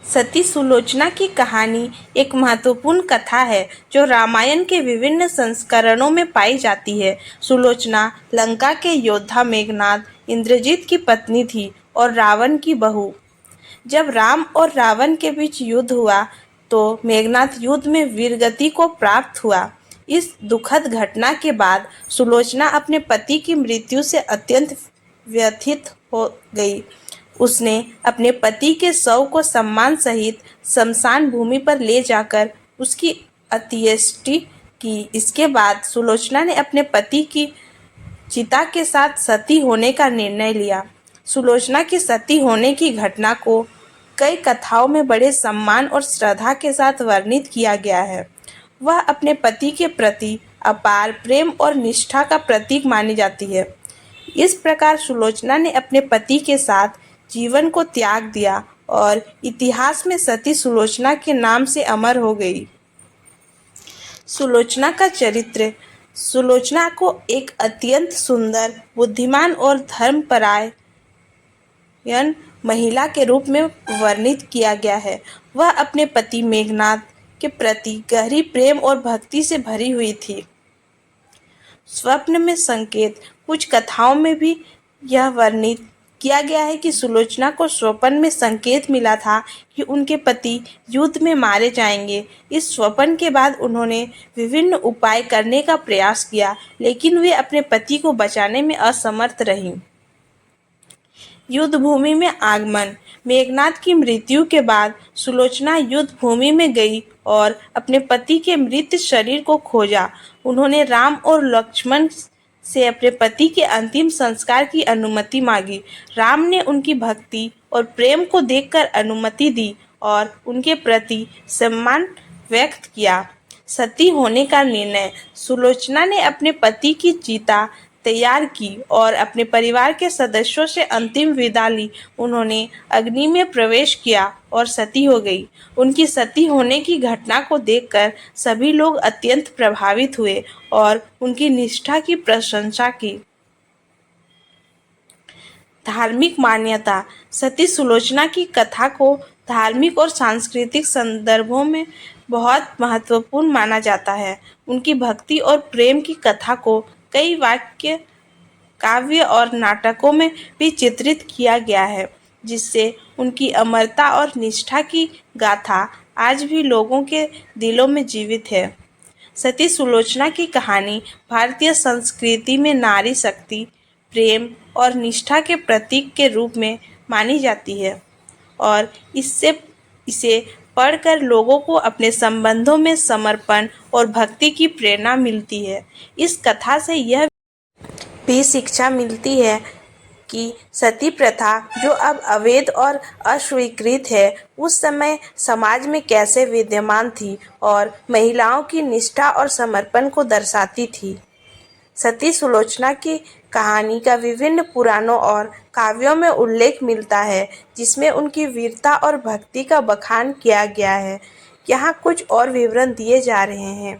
सती सुलोचना की कहानी एक महत्वपूर्ण कथा है जो रामायण के विभिन्न संस्करणों में पाई जाती है। सुलोचना लंका के योद्धा मेघनाद इंद्रजीत की पत्नी थी और रावण की बहू। जब राम और रावण के बीच युद्ध हुआ तो मेघनाद युद्ध में वीरगति को प्राप्त हुआ। इस दुखद घटना के बाद सुलोचना अपने पति की मृत्यु से अत्यंत व्यथित हो गई। उसने अपने पति के शव को सम्मान सहित शमशान भूमि पर ले जाकर उसकी अंत्येष्टि की। इसके बाद सुलोचना ने अपने पति की चिता के साथ सती होने का निर्णय लिया। सुलोचना की सती होने की घटना को कई कथाओं में बड़े सम्मान और श्रद्धा के साथ वर्णित किया गया है। वह अपने पति के प्रति अपार प्रेम और निष्ठा का प्रतीक मानी जाती है। इस प्रकार सुलोचना ने अपने पति के साथ जीवन को त्याग दिया और इतिहास में सती सुलोचना के नाम से अमर हो गई। सुलोचना का चरित्र। सुलोचना को एक अत्यंत सुंदर, बुद्धिमान और धर्मपरायण महिला के रूप में वर्णित किया गया है। वह अपने पति मेघनाद के प्रति गहरी प्रेम और भक्ति से भरी हुई थी। स्वप्न में संकेत। कुछ कथाओं में भी यह वर्णित किया गया है कि सुलोचना को स्वप्न में संकेत मिला था कि उनके पति युद्ध में मारे जाएंगे। इस स्वप्न के बाद उन्होंने विभिन्न उपाय करने का प्रयास किया, लेकिन वे अपने पति को बचाने में असमर्थ रहीं। युद्ध भूमि में आगमन। मेघनाद की मृत्यु के बाद सुलोचना युद्ध भूमि में गई और अपने पति के मृत शरीर को खोजा। उन्होंने राम और लक्ष्मण से अपने पति के अंतिम संस्कार की अनुमति मांगी। राम ने उनकी भक्ति और प्रेम को देखकर अनुमति दी और उनके प्रति सम्मान व्यक्त किया। सती होने का निर्णय। सुलोचना ने अपने पति की चिता तैयार की और अपने परिवार के सदस्यों से अंतिम विदा ली। उन्होंने अग्नि में प्रवेश किया और सती हो गई। उनकी सती होने की घटना को देखकर सभी लोग अत्यंत प्रभावित हुए और उनकी निष्ठा की प्रशंसा की। धार्मिक मान्यता। सती सुलोचना की कथा को धार्मिक और सांस्कृतिक संदर्भों में बहुत महत्वपूर्ण माना जाता है। उनकी भक्ति और प्रेम की कथा को कई वाक्य, काव्य और नाटकों में भी चित्रित किया गया है, जिससे उनकी अमरता और निष्ठा की गाथा आज भी लोगों के दिलों में जीवित है। सती सुलोचना की कहानी भारतीय संस्कृति में नारी शक्ति, प्रेम और निष्ठा के प्रतीक के रूप में मानी जाती है और इसे पढ़कर लोगों को अपने संबंधों में समर्पण और भक्ति की प्रेरणा मिलती है। इस कथा से यह भी शिक्षा मिलती है कि सती प्रथा, जो अब अवैध और अस्वीकृत है, उस समय समाज में कैसे विद्यमान थी और महिलाओं की निष्ठा और समर्पण को दर्शाती थी। सती सुलोचना की कहानी का विभिन्न पुराणों और काव्यों में उल्लेख मिलता है, जिसमें उनकी वीरता और भक्ति का बखान किया गया है। यहाँ कुछ और विवरण दिए जा रहे हैं।